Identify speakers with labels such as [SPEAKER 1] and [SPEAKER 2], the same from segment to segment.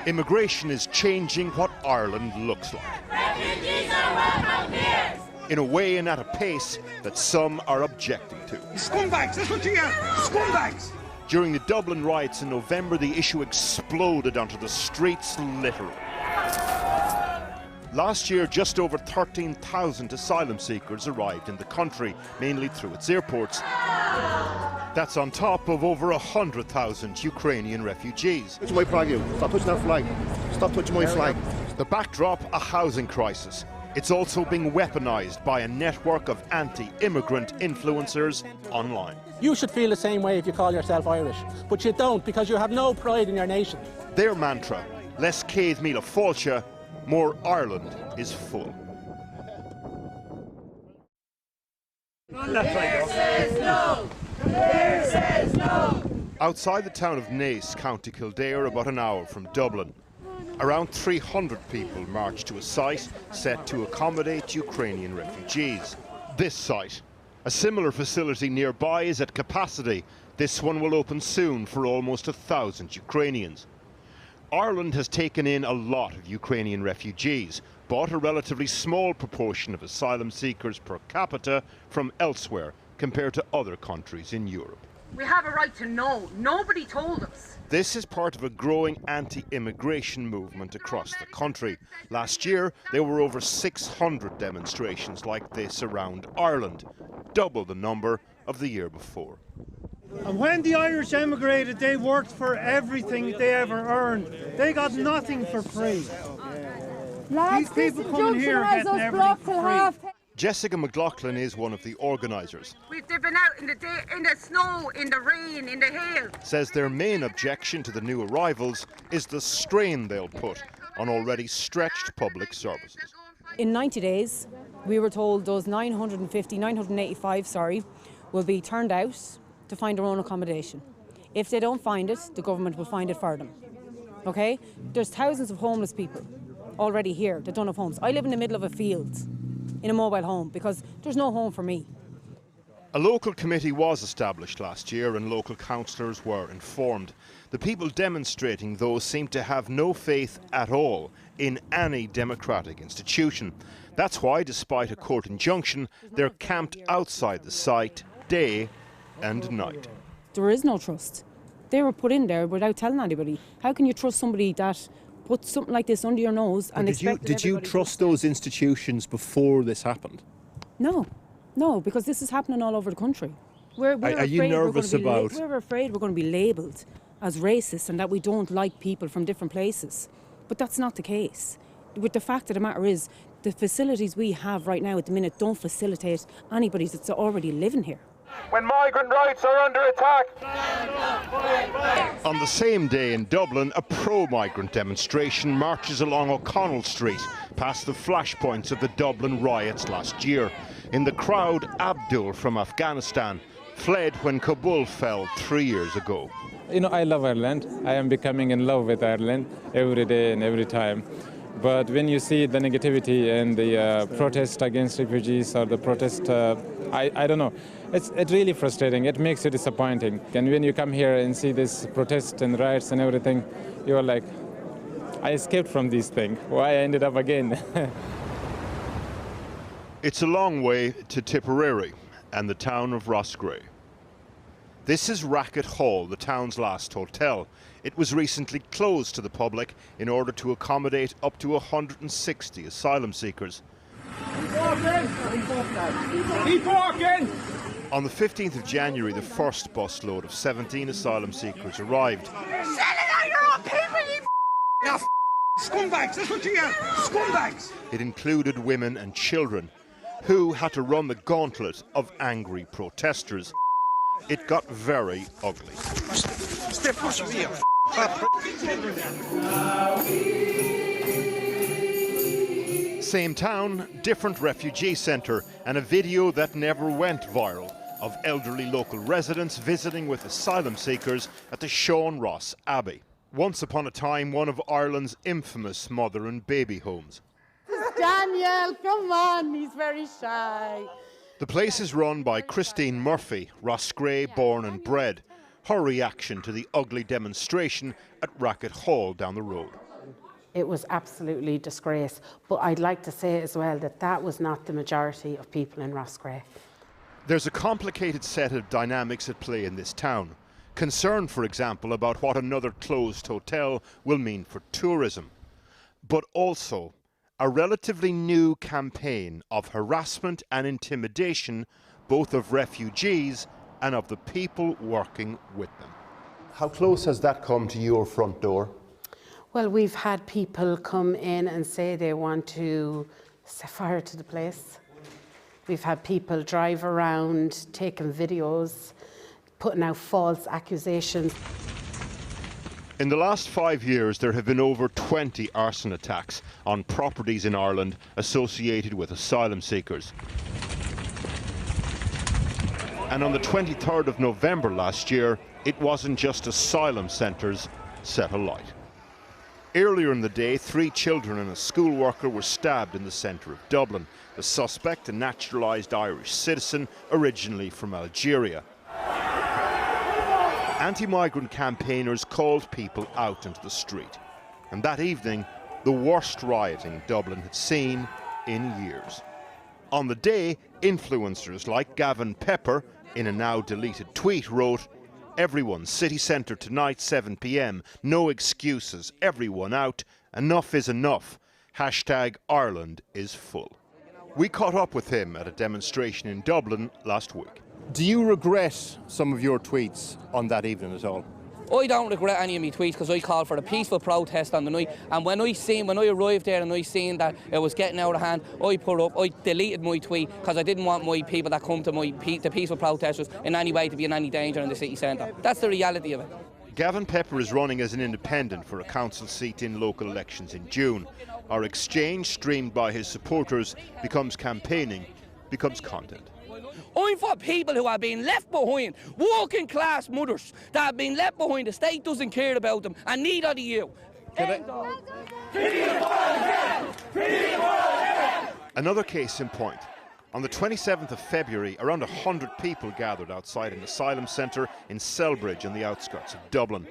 [SPEAKER 1] Immigration is changing what Ireland looks like.
[SPEAKER 2] Refugees are welcome here.
[SPEAKER 1] In a way and at a pace that some are objecting to.
[SPEAKER 3] Scumbags, that's what you are, scumbags!
[SPEAKER 1] During the Dublin riots in November, the issue exploded onto the streets literally. Last year, just over 13,000 asylum seekers arrived in the country, mainly through its airports. That's on top of over 100,000 Ukrainian refugees.
[SPEAKER 4] Touch my flag, you. Stop touching that flag. Stop touching my flag.
[SPEAKER 1] The backdrop, a housing crisis. It's also being weaponized by a network of anti-immigrant influencers online.
[SPEAKER 5] You should feel the same way if you call yourself Irish, but you don't because you have no pride in your nation.
[SPEAKER 1] Their mantra, less Céad Míle Fáilte, more Ireland is full. Outside the town of Naas, County Kildare, about an hour from Dublin, around 300 people marched to a site set to accommodate Ukrainian refugees. This site, a similar facility nearby, is at capacity. This one will open soon for almost 1,000 Ukrainians. Ireland has taken in a lot of Ukrainian refugees, but a relatively small proportion of asylum seekers per capita from elsewhere compared to other countries in Europe.
[SPEAKER 6] We have a right to know. Nobody told us.
[SPEAKER 1] This is part of a growing anti-immigration movement across the country. Last year, there were over 600 demonstrations like this around Ireland, double the number of the year before.
[SPEAKER 7] And when the Irish emigrated, they worked for everything they ever earned. They got nothing for free. These people coming here getting everything for free.
[SPEAKER 1] Jessica McLaughlin is one of the organisers.
[SPEAKER 6] They've been out in the snow, in the rain, in the hail.
[SPEAKER 1] Says their main objection to the new arrivals is the strain they'll put on already stretched public services.
[SPEAKER 8] In 90 days, we were told those 985 will be turned out to find their own accommodation. If they don't find it, the government will find it for them. Okay? There's thousands of homeless people already here that don't have homes. I live in the middle of a field in a mobile home because there's no home for me.
[SPEAKER 1] A local committee was established last year and local councillors were informed. The people demonstrating, though, seem to have no faith at all in any democratic institution. That's why, despite a court injunction, they're camped outside the site day and night.
[SPEAKER 8] There is no trust. They were put in there without telling anybody. How can you trust somebody that puts something like this under your nose and expect
[SPEAKER 9] Did you trust those institutions before this happened?
[SPEAKER 8] No, because this is happening all over the country.
[SPEAKER 9] Are you nervous about?
[SPEAKER 8] We're afraid we're going to be labelled as racist and that we don't like people from different places. But that's not the case. But the fact of the matter is, the facilities we have right now at the minute don't facilitate anybody that's already living here.
[SPEAKER 10] When migrant rights are under attack.
[SPEAKER 1] On the same day in Dublin, a pro-migrant demonstration marches along O'Connell Street, past the flashpoints of the Dublin riots last year. In the crowd, Abdul from Afghanistan fled when Kabul fell 3 years ago.
[SPEAKER 11] You know, I love Ireland. I am becoming in love with Ireland every day and every time. But when you see the negativity and the protest against refugees or the protest, I don't know. It's really frustrating. It makes you disappointing. And when you come here and see this protest and riots and everything, you're like, I escaped from these things. Why I ended up again?
[SPEAKER 1] It's a long way to Tipperary and the town of Roscrea. This is Racket Hall, the town's last hotel. It was recently closed to the public in order to accommodate up to 160 asylum seekers.
[SPEAKER 10] Keep walking!
[SPEAKER 1] On the 15th of January, the first busload of 17 asylum seekers arrived.
[SPEAKER 3] You're selling out your own people, you scumbags, that's what you are, scumbags!
[SPEAKER 1] It included women and children who had to run the gauntlet of angry protesters. It got very ugly.
[SPEAKER 3] Step pushing me up.
[SPEAKER 1] Same town, different refugee centre, and a video that never went viral of elderly local residents visiting with asylum seekers at the Sean Ross Abbey. Once upon a time, one of Ireland's infamous mother and baby homes.
[SPEAKER 12] Daniel, come on, he's very shy.
[SPEAKER 1] The place is run by Christine Murphy, Roscrea born and bred. Her reaction to the ugly demonstration at Racket Hall down the road.
[SPEAKER 13] It was absolutely disgrace. But I'd like to say as well that that was not the majority of people in Roscrea.
[SPEAKER 1] There's a complicated set of dynamics at play in this town. Concern, for example, about what another closed hotel will mean for tourism. But also a relatively new campaign of harassment and intimidation, both of refugees and of the people working with them.
[SPEAKER 4] How close has that come to your front door?
[SPEAKER 13] Well, we've had people come in and say they want to set fire to the place. We've had people drive around, taking videos, putting out false accusations.
[SPEAKER 1] In the last 5 years, there have been over 20 arson attacks on properties in Ireland associated with asylum seekers. And on the 23rd of November last year, it wasn't just asylum centres set alight. Earlier in the day, 3 children and a school worker were stabbed in the centre of Dublin. The suspect, a naturalised Irish citizen, originally from Algeria. Anti-migrant campaigners called people out into the street. And that evening, the worst rioting Dublin had seen in years. On the day, influencers like Gavin Pepper, in a now deleted tweet, wrote, "Everyone, city centre tonight, 7 p.m. No excuses. Everyone out. Enough is enough. Hashtag Ireland is full." We caught up with him at a demonstration in Dublin last week.
[SPEAKER 9] Do you regret some of your tweets on that evening at all?
[SPEAKER 14] I don't regret any of my tweets because I called for a peaceful protest on the night, and when I arrived there and I seen that it was getting out of hand, I deleted my tweet because I didn't want my people that come to the peaceful protesters in any way to be in any danger in the city centre. That's the reality of it.
[SPEAKER 1] Gavin Pepper is running as an independent for a council seat in local elections in June. Our exchange, streamed by his supporters, becomes campaigning, becomes content.
[SPEAKER 14] I'm for people who have been left behind, working class mothers that have been left behind. The state doesn't care about them, and neither do you.
[SPEAKER 1] Another case in point. On the 27th of February, around 100 people gathered outside an asylum centre in Selbridge on the outskirts of Dublin.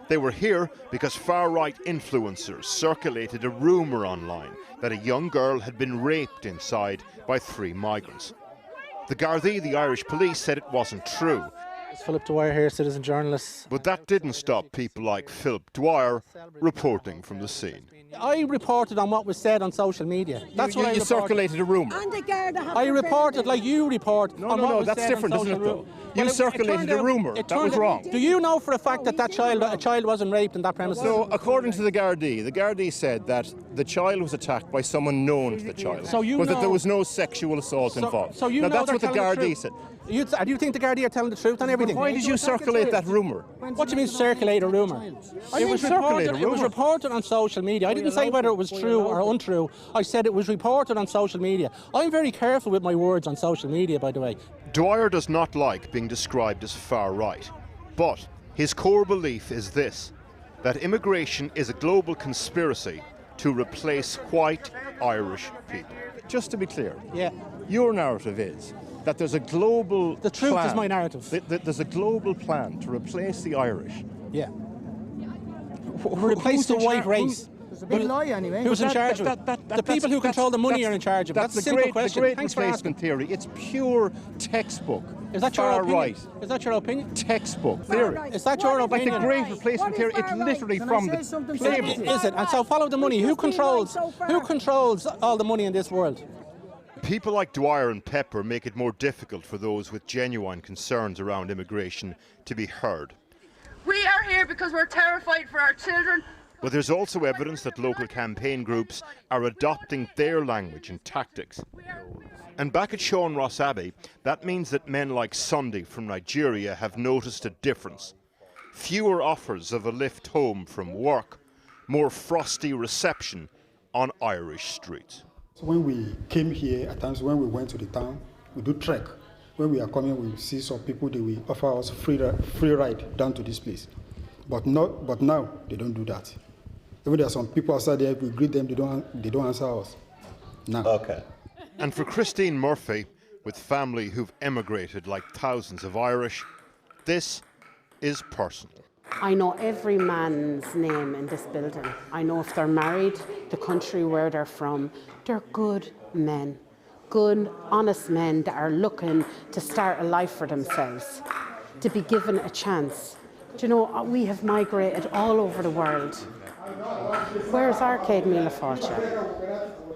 [SPEAKER 1] They were here because far-right influencers circulated a rumour online that a young girl had been raped inside by 3 migrants. The Gardaí, the Irish police, said it wasn't true.
[SPEAKER 5] It's Philip Dwyer here, citizen journalist.
[SPEAKER 1] But that didn't stop people like Philip Dwyer reporting from the scene.
[SPEAKER 5] I reported on what was said on social media. That's what I reported.
[SPEAKER 9] Circulated a rumour.
[SPEAKER 5] I reported like you report on what was said.
[SPEAKER 9] That's different, isn't it, though? You circulated a rumour. That was wrong.
[SPEAKER 5] Do you know for a fact that a child wasn't raped in that premises?
[SPEAKER 9] No, according to the Gardaí said that the child was attacked by someone known to the child, but that there was no sexual assault involved.
[SPEAKER 5] So you
[SPEAKER 9] now,
[SPEAKER 5] know
[SPEAKER 9] that's what the Gardaí said.
[SPEAKER 5] Do you think the Gardaí are telling the truth on everything?
[SPEAKER 9] Why did you circulate that rumour?
[SPEAKER 5] What do you mean circulate a rumour? It was reported on social media. I didn't say whether it was true or untrue. I said it was reported on social media. I'm very careful with my words on social media, by the way.
[SPEAKER 1] Dwyer does not like being described as far-right, but his core belief is this, that immigration is a global conspiracy to replace white Irish people.
[SPEAKER 9] Just to be clear, your narrative is that there's a global
[SPEAKER 5] The truth
[SPEAKER 9] plan,
[SPEAKER 5] is my narrative.
[SPEAKER 9] There's a global plan to replace the Irish.
[SPEAKER 5] Yeah. Replace the white race.
[SPEAKER 12] It's a big lie anyway.
[SPEAKER 5] Who's in charge of it? The people who control the money are in charge of it. That's a simple question.
[SPEAKER 9] The great
[SPEAKER 5] Thanks for
[SPEAKER 9] replacement theory. It's pure textbook.
[SPEAKER 5] Is that your opinion?
[SPEAKER 9] Right.
[SPEAKER 5] Is that your opinion?
[SPEAKER 9] Textbook theory.
[SPEAKER 5] Is that your
[SPEAKER 9] Like
[SPEAKER 5] opinion?
[SPEAKER 9] the great replacement theory. It's literally from the playbook.
[SPEAKER 5] Is it? And so follow the money. Who controls all the money in this world?
[SPEAKER 1] People like Dwyer and Pepper make it more difficult for those with genuine concerns around immigration to be heard.
[SPEAKER 6] We are here because we're terrified for our children.
[SPEAKER 1] But there's also evidence that local campaign groups are adopting their language and tactics. And back at Sean Ross Abbey, that means that men like Sunday from Nigeria have noticed a difference. Fewer offers of a lift home from work, more frosty reception on Irish streets.
[SPEAKER 15] So when we came here, at times when we went to the town, we do trek. When we are coming, we see some people, they will offer us free ride down to this place. But now, they don't do that. Even there are some people outside there, if we greet them, they don't answer us. Now.
[SPEAKER 1] Okay. And for Christine Murphy, with family who've emigrated like thousands of Irish, this is personal.
[SPEAKER 13] I know every man's name in this building. I know if they're married, the country where they're from. They're good men, good, honest men that are looking to start a life for themselves, to be given a chance. Do you know, we have migrated all over the world. Where's Arcade Míle Fáilte?